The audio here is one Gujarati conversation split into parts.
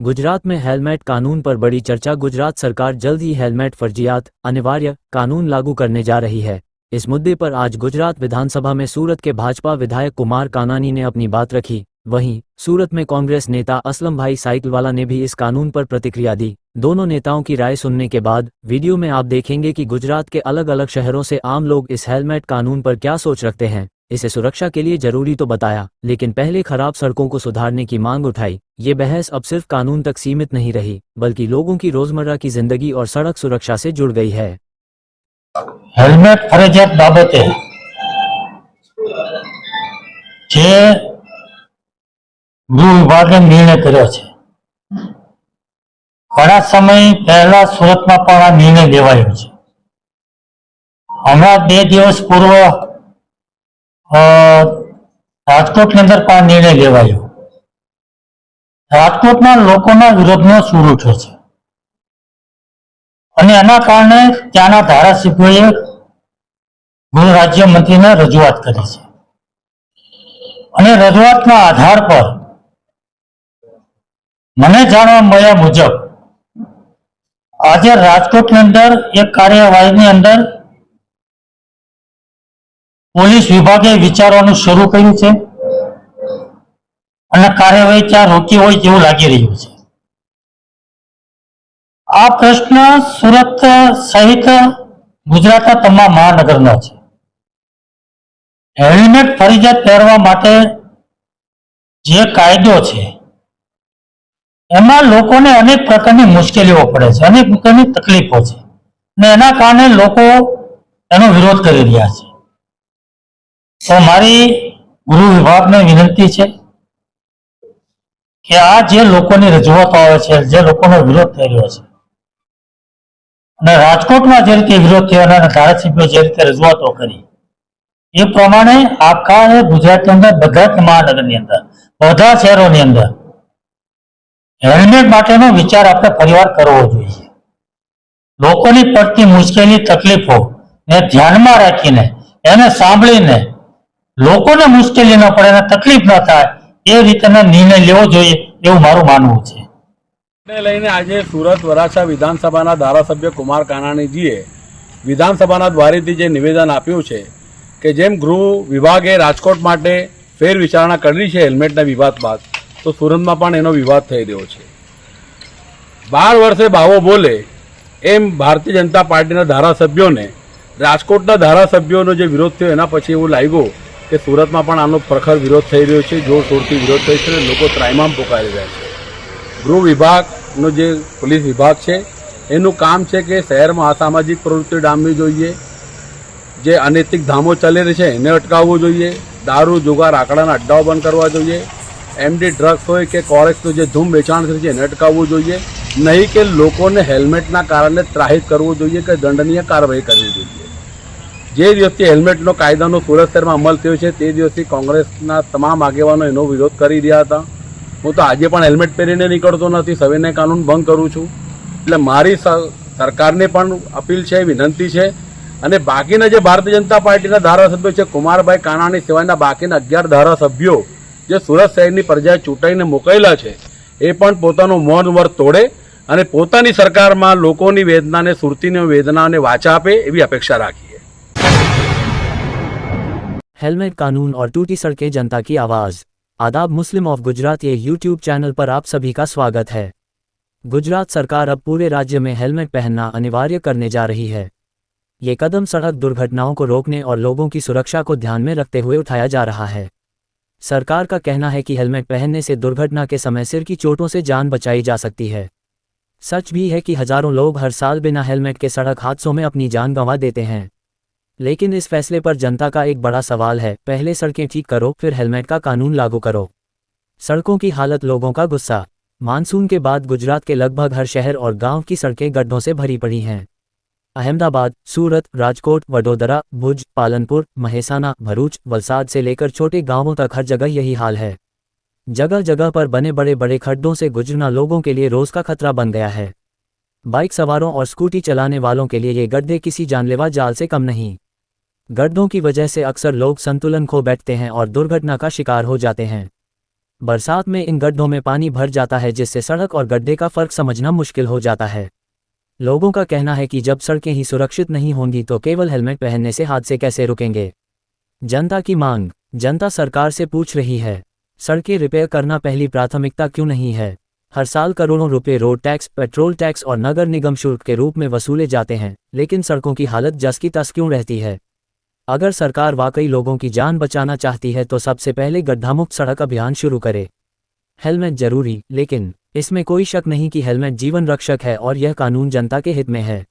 गुजरात में हेलमेट कानून पर बड़ी चर्चा। गुजरात सरकार जल्द ही हेलमेट फर्जियात अनिवार्य कानून लागू करने जा रही है। इस मुद्दे पर आज गुजरात विधानसभा में सूरत के भाजपा विधायक कुमार कानानी ने अपनी बात रखी। वहीं सूरत में कांग्रेस नेता असलम भाई साइकिलवाला ने भी इस कानून पर प्रतिक्रिया दी। दोनों नेताओं की राय सुनने के बाद वीडियो में आप देखेंगे कि गुजरात के अलग अलग शहरों से आम लोग इस हेलमेट कानून पर क्या सोच रखते हैं। इसे सुरक्षा के लिए जरूरी तो बताया, लेकिन पहले खराब सड़कों को सुधारने की मांग उठाई। ये बहस अब सिर्फ कानून तक सीमित नहीं रही, बल्कि लोगों की रोजमर्रा की जिंदगी और सड़क सुरक्षा से जुड़ गई है। हेलमेट फरजियात बाबते जे गृह विभागे निर्णय कर्यो छे, घणा समय पहला सूरत में पण आ निर्णय लेवायो छे। हमणां 2 दिवस पूर्व राजकोट ની અંદર પણ નિર્ણય લેવાયો। રાજકોટના લોકોના વિરોધનો સૂર ઉઠ્યો છે અને એના કારણે ત્યાંના ધારાસભ્યોએ ગૃહ રાજ્યમંત્રીને રજૂઆત કરી છે અને રજૂઆતના આધાર પર મને જાણવા મળ્યા મુજબ આજે રાજકોટની અંદર એક કાર્યવાહીની અંદર પોલીસ વિભાગે વિચારવાનું શરૂ કર્યું છે અને કાર્યવાહી ત્યાં રોકી હોય તેવું લાગી રહ્યું છે। આ પ્રશ્ન સુરત સહિત ગુજરાતના તમામ મહાનગરનો છે। હેલ્મેટ ફરજિયાત પહેરવા માટે જે કાયદો છે એમાં લોકોને અનેક પ્રકારની મુશ્કેલીઓ પડે છે, અનેક પ્રકારની તકલીફો છે અને એના કારણે લોકો એનો વિરોધ કરી રહ્યા છે। તો મારી ગૃહ વિભાગને વિનંતી છે કે આ જે લોકોની રજૂઆતો આવે છે, જે લોકોનો વિરોધ થઈ રહ્યો છે અને રાજકોટમાં જે રીતે વિરોધ થયો અને ધારાસભ્યો જે રીતે રજૂઆતો કરી એ પ્રમાણે આખા ગુજરાતની અંદર બધા જ મહાનગરની અંદર બધા શહેરોની અંદર હેલ્મેટ માટેનો વિચાર આપણે ફરીવાર કરવો જોઈએ। લોકોની પડતી મુશ્કેલી તકલીફો ને ધ્યાનમાં રાખીને એને સાંભળીને લોકોને મુશ્કેલી ન પડે અને તકલીફ ન થાય એ રીતના નિર્ણય લેવો જોઈએ એવું મારું માનવું છે। લઈને આજે સુરત વરાછા વિધાનસભાના ધારાસભ્ય કુમાર કાનાણીજીએ વિધાનસભાના દ્વારેથી જે નિવેદન આપ્યું છે કે જેમ ગૃહ વિભાગે રાજકોટ માટે ફેર વિચારણા કરી છે હેલ્મેટના વિવાદ બાદ, તો સુરતમાં પણ એનો વિવાદ થઈ રહ્યો છે। 12 વર્ષે બાવો બોલે એમ ભારતીય જનતા પાર્ટીના ધારાસભ્યોને રાજકોટના ધારાસભ્યોનો જે વિરોધ થયો એના પછી એવું લાગ્યું કે સુરતમાં પણ આનો પ્રખર વિરોધ થઈ રહ્યો છે, જોરશોરથી વિરોધ થઈ છે અને લોકો ત્રાહિમામ પોકારી રહ્યા છે। ગૃહ વિભાગનો જે પોલીસ વિભાગ છે એનું કામ છે કે શહેરમાં અસામાજિક પ્રવૃત્તિઓ ડામવી જોઈએ, જે અનૈતિક ધામો ચાલી રહી છે એને અટકાવવું જોઈએ, દારૂ જુગાર આંકડાના અડ્ડાઓ બંધ કરવા જોઈએ, એમડી ડ્રગ્સ હોય કે કોરેક્સનું જે ધૂમ વેચાણ થાય છે એને અટકાવવું જોઈએ, નહીં કે લોકોને હેલ્મેટના કારણે ત્રાહિત કરવું જોઈએ કે દંડનીય કાર્યવાહી કરવી જોઈએ। જે દિવસથી હેલ્મેટનો કાયદાનો સુરત શહેરમાં અમલ થયો છે તે દિવસથી કોંગ્રેસના તમામ આગેવાનો એનો વિરોધ કરી રહ્યા હતા। હું તો આજે પણ હેલ્મેટ પહેરીને નીકળતો નથી, સવિનય કાનૂન ભંગ કરું છું। એટલે મારી સરકારને પણ અપીલ છે, વિનંતી છે અને બાકીના જે ભારતીય જનતા પાર્ટીના ધારાસભ્યો છે, કુમારભાઈ કાનાણી સિવાયના બાકીના 11 ધારાસભ્યો જે સુરત શહેરની પ્રજાએ ચૂંટાઈને મોકલેલા છે એ પણ પોતાનું મૌન વ્રત તોડે અને પોતાની સરકારમાં લોકોની વેદનાને, સુરતીની વેદનાને વાચા આપે એવી અપેક્ષા રાખીએ। हेलमेट कानून और टूटी सड़कें, जनता की आवाज़। आदाब, मुस्लिम ऑफ गुजरात ये यूट्यूब चैनल पर आप सभी का स्वागत है। गुजरात सरकार अब पूरे राज्य में हेलमेट पहनना अनिवार्य करने जा रही है। ये कदम सड़क दुर्घटनाओं को रोकने और लोगों की सुरक्षा को ध्यान में रखते हुए उठाया जा रहा है। सरकार का कहना है कि हेलमेट पहनने से दुर्घटना के समय सिर की चोटों से जान बचाई जा सकती है। सच भी है कि हजारों लोग हर साल बिना हेलमेट के सड़क हादसों में अपनी जान गंवा देते हैं। लेकिन इस फैसले पर जनता का एक बड़ा सवाल है, पहले सड़कें ठीक करो फिर हेलमेट का कानून लागू करो। सड़कों की हालत, लोगों का गुस्सा। मानसून के बाद गुजरात के लगभग हर शहर और गांव की सड़कें गड्ढों से भरी पड़ी हैं। अहमदाबाद, सूरत, राजकोट, वडोदरा, भुज, पालनपुर, महेसाना, भरूच, वलसाड से लेकर छोटे गांवों तक हर जगह यही हाल है। जगह जगह पर बने बड़े बड़े खड्डों से गुजरना लोगों के लिए रोज का खतरा बन गया है। बाइक सवारों और स्कूटी चलाने वालों के लिए ये गड्ढे किसी जानलेवा जाल से कम नहीं। गड्ढों की वजह से अक्सर लोग संतुलन खो बैठते हैं और दुर्घटना का शिकार हो जाते हैं। बरसात में इन गड्ढों में पानी भर जाता है जिससे सड़क और गड्ढे का फर्क समझना मुश्किल हो जाता है। लोगों का कहना है कि जब सड़कें ही सुरक्षित नहीं होंगी तो केवल हेलमेट पहनने से हादसे कैसे रुकेंगे। जनता की मांग। जनता सरकार से पूछ रही है, सड़कें रिपेयर करना पहली प्राथमिकता क्यों नहीं है। हर साल करोड़ों रुपए रोड टैक्स, पेट्रोल टैक्स और नगर निगम शुल्क के रूप में वसूले जाते हैं, लेकिन सड़कों की हालत जस की तस क्यों रहती है। अगर सरकार वाकई लोगों की जान बचाना चाहती है तो सबसे पहले गड्ढामुक्त सड़क अभियान शुरू करे। हेलमेट जरूरी, लेकिन इसमें कोई शक नहीं कि हेलमेट जीवन रक्षक है और यह कानून जनता के हित में है।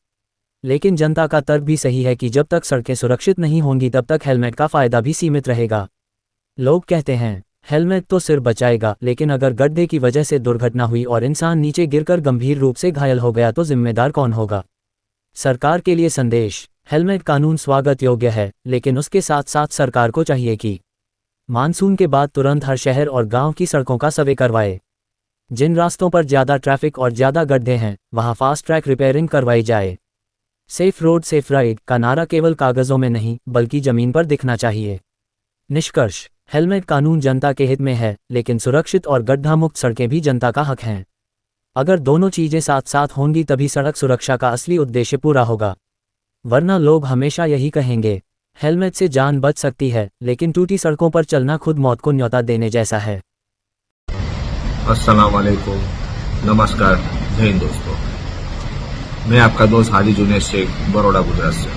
लेकिन जनता का तर्क भी सही है कि जब तक सड़कें सुरक्षित नहीं होंगी तब तक हेलमेट का फायदा भी सीमित रहेगा। लोग कहते हैं, हेलमेट तो सिर बचाएगा, लेकिन अगर गड्ढे की वजह से दुर्घटना हुई और इंसान नीचे गिरकर गंभीर रूप से घायल हो गया तो जिम्मेदार कौन होगा। सरकार के लिए संदेश। हेलमेट कानून स्वागत योग्य है, लेकिन उसके साथ साथ सरकार को चाहिए कि मानसून के बाद तुरंत हर शहर और गांव की सड़कों का सर्वे करवाए। जिन रास्तों पर ज़्यादा ट्रैफिक और ज़्यादा गड्ढे हैं वहां फास्ट ट्रैक रिपेयरिंग करवाई जाए। सेफ रोड सेफ राइड का नारा केवल कागजों में नहीं बल्कि जमीन पर दिखना चाहिए। निष्कर्ष, हेलमेट कानून जनता के हित में है, लेकिन सुरक्षित और गड्ढा मुक्त सड़कें भी जनता का हक हैं। अगर दोनों चीज़ें साथ साथ होंगी तभी सड़क सुरक्षा का असली उद्देश्य पूरा होगा। वरना लोग हमेशा यही कहेंगे, हेलमेट से जान बच सकती है, लेकिन टूटी सड़कों पर चलना खुद मौत को न्योता देने जैसा है। अस्सलाम वालेकुम, नमस्कार, जय हिंद दोस्तों। मैं आपका दोस्त हाजी जुनेद शेख, बड़ौदा, गुजरात से।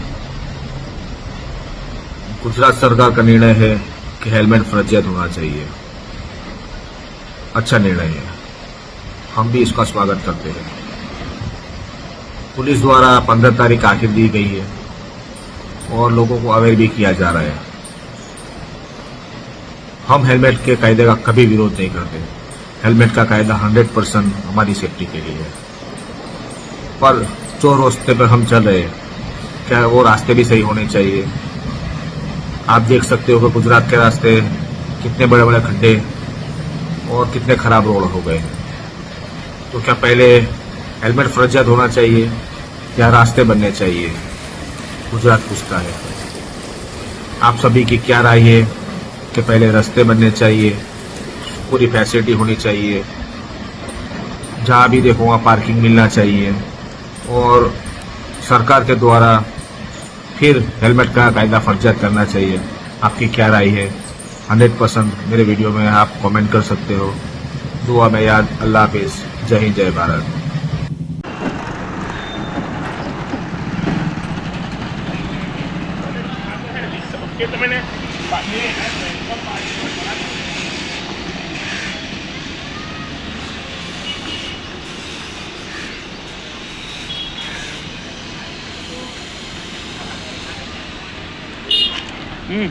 गुजरात सरकार का निर्णय है कि हेलमेट फर्जियत होना चाहिए। अच्छा निर्णय है, हम भी इसका स्वागत करते हैं। पुलिस द्वारा 15 तारीख आखिर दी गई है और लोगों को अवेयर भी किया जा रहा है। हम हेलमेट के कायदे का कभी विरोध नहीं करते। हेलमेट का कायदा 100% हमारी सेफ्टी के लिए है, पर जो रास्ते पर हम चल रहे हैं क्या वो रास्ते भी सही होने चाहिए। आप देख सकते हो कि गुजरात के रास्ते कितने बड़े बड़े खड्डे और कितने खराब रोड हो गए। तो क्या पहले हेलमेट फर्जियत होना चाहिए या रास्ते बनने चाहिए, गुजरात पूछता है। आप सभी की क्या राय है कि पहले रास्ते बनने चाहिए, पूरी फैसिलिटी होनी चाहिए, जहाँ भी देखो वहाँ पार्किंग मिलना चाहिए और सरकार के द्वारा फिर हेलमेट का कायदा फर्जियत करना चाहिए। आपकी क्या राय है? 100% मेरे वीडियो में आप कमेंट कर सकते हो। दुआ में याद। अल्लाह हाफिज। जय हिंद, जय भारत। હું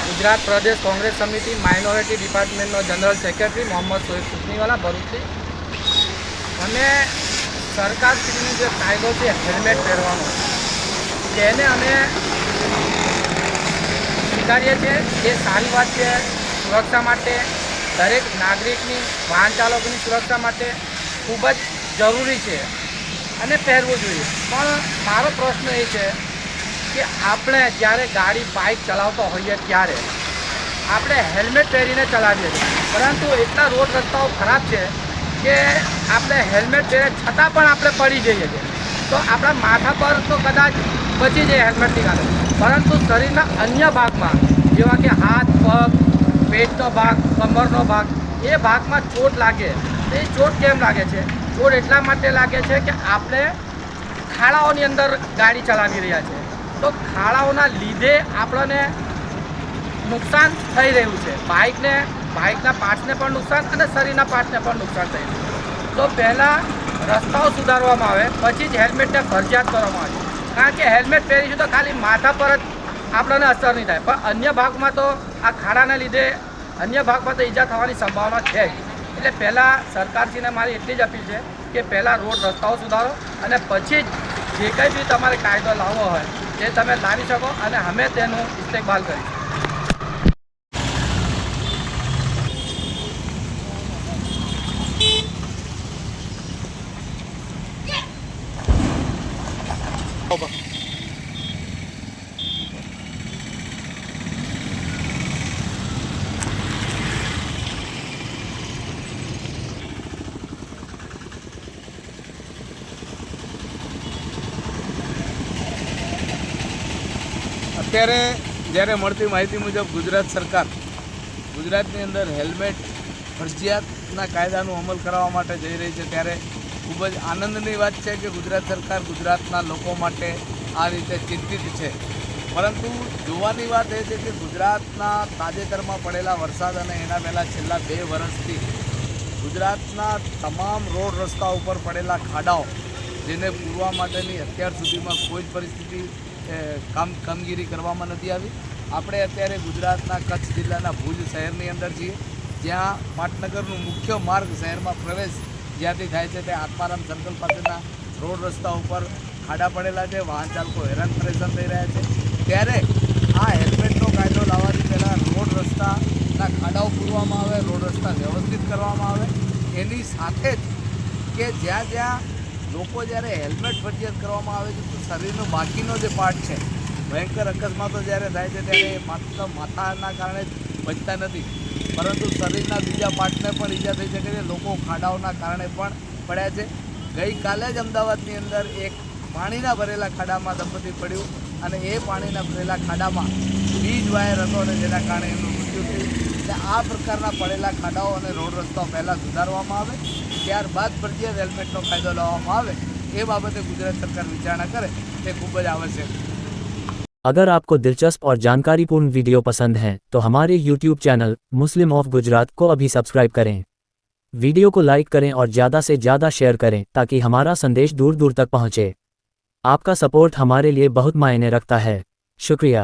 ગુજરાત પ્રદેશ કોંગ્રેસ સમિતિ માઇનોરિટી ડિપાર્ટમેન્ટનો જનરલ સેક્રેટરી મોહમ્મદ સોએબ સુકનીવાલા ભરૂચથી। અને સરકારશ્રીનો જે કાયદો છે હેલ્મેટ પહેરવાનો તેને અમે સ્વીકારીએ છીએ। એ સારી વાત છે, સુરક્ષા માટે દરેક નાગરિકની, વાહન ચાલકોની સુરક્ષા માટે ખૂબ જ જરૂરી છે અને પહેરવું જોઈએ। પણ મારો પ્રશ્ન એ છે કે આપણે જ્યારે ગાડી બાઇક ચલાવતા હોઈએ ત્યારે આપણે હેલ્મેટ પહેરીને ચલાવીએ છીએ, પરંતુ એટલા રોડ રસ્તાઓ ખરાબ છે કે આપણે હેલ્મેટ પહેરે છતાં પણ આપણે પડી જઈએ છીએ। તો આપણા માથા પર તો કદાચ બચી જાય હેલ્મેટની કારણે, પરંતુ શરીરના અન્ય ભાગમાં જેવા કે હાથ, પગ, પેટનો ભાગ, કમરનો ભાગ, એ ભાગમાં ચોટ લાગે તો એ ચોટ કેમ લાગે છે? ચોટ એટલા માટે લાગે છે કે આપણે ખાડાઓની અંદર ગાડી ચલાવી રહ્યા છીએ। તો ખાડાઓના લીધે આપણને નુકસાન થઈ રહ્યું છે। બાઇકના પાર્ટ્સને પણ નુકસાન અને શરીરના પાર્ટ્સને પણ નુકસાન થઈ રહ્યું છે। તો પહેલાં રસ્તાઓ સુધારવામાં આવે, પછી જ હેલ્મેટને ફરજિયાત કરવામાં આવે। કારણ કે હેલ્મેટ પહેરીશું તો ખાલી માથા પર જ આપણને અસર નહીં થાય, પણ અન્ય ભાગમાં તો આ ખાડાના લીધે અન્ય ભાગમાં તો ઈજા થવાની સંભાવના છે જ। એટલે પહેલાં સરકારશ્રીને મારી એટલી જ અપીલ છે કે પહેલાં રોડ રસ્તાઓ સુધારો અને પછી જ જે કંઈ બી તમારે કાયદો લાવવો હોય તે તમે લાવી શકો અને અમે તેનું ઇસ્તેકબાલ કરીશું। અત્યારે જ્યારે મળતી માહિતી મુજબ ગુજરાત સરકાર ગુજરાતની અંદર હેલ્મેટ ફરજિયાતના કાયદાનું અમલ કરાવવા માટે જઈ રહી છે, ત્યારે ખૂબ જ આનંદની વાત છે કે ગુજરાત સરકાર ગુજરાતના લોકો માટે આ રીતે ચિંતિત છે. પરંતુ જોવાની વાત એ છે કે ગુજરાતના તાજેતરમાં પડેલા વરસાદ અને એના પહેલાં છેલ્લા 2 વર્ષથી ગુજરાતના તમામ રોડ રસ્તા ઉપર પડેલા ખાડાઓ જેને પૂરવા માટેની અત્યાર સુધીમાં કોઈ જ પરિસ્થિતિ કામગીરી કરવામાં નથી આવી. આપણે અત્યારે ગુજરાતના કચ્છ જિલ્લાના ભુજ શહેરની અંદર છીએ, જ્યાં પાટનગરનું મુખ્ય માર્ગ શહેરમાં પ્રવેશ જ્યાંથી થાય છે તે આત્મારામ સર્કલ પાસેના રોડ રસ્તા ઉપર ખાડા પડેલા છે, વાહન ચાલકો હેરાન પરેશાન થઈ રહ્યા છે. ત્યારે આ હેલ્મેટનો કાયદો લાવવાથી પહેલાં રોડ રસ્તાના ખાડાઓ પૂરવામાં આવે, રોડ રસ્તા વ્યવસ્થિત કરવામાં આવે. એની સાથે જ કે જ્યાં જ્યાં લોકો જ્યારે હેલ્મેટ ફરજિયાત કરવામાં આવે છે તો શરીરનો બાકીનો જે પાર્ટ છે, ભયંકર અકસ્માતો જ્યારે થાય છે ત્યારે માત્ર માથાના કારણે જ બચતા નથી, પરંતુ શરીરના બીજા પાર્ટને પણ ઈજા થઈ શકે છે. લોકો ખાડાઓના કારણે પણ પડ્યા છે. ગઈકાલે જ અમદાવાદની અંદર એક પાણીના ભરેલા ખાડામાં દંપતી પડ્યું અને એ પાણીના ભરેલા ખાડામાં વીજ વાયર હતો અને જેના કારણે એમનું મૃત્યુ થયું. એટલે આ પ્રકારના પડેલા ખાડાઓ અને રોડ રસ્તાઓ પહેલાં સુધારવામાં આવે, ત્યારબાદ ફરજિયાત હેલ્મેટનો કાયદો લાવવામાં આવે, એ બાબતે ગુજરાત સરકાર વિચારણા કરે તે ખૂબ જ આવશ્યક છે. अगर आपको दिलचस्प और जानकारीपूर्ण वीडियो पसंद हैं तो हमारे YouTube channel Muslim of Gujarat को अभी सब्सक्राइब करें। वीडियो को लाइक करें और ज़्यादा से ज़्यादा शेयर करें ताकि हमारा संदेश दूर दूर तक पहुँचे। आपका सपोर्ट हमारे लिए बहुत मायने रखता है। शुक्रिया।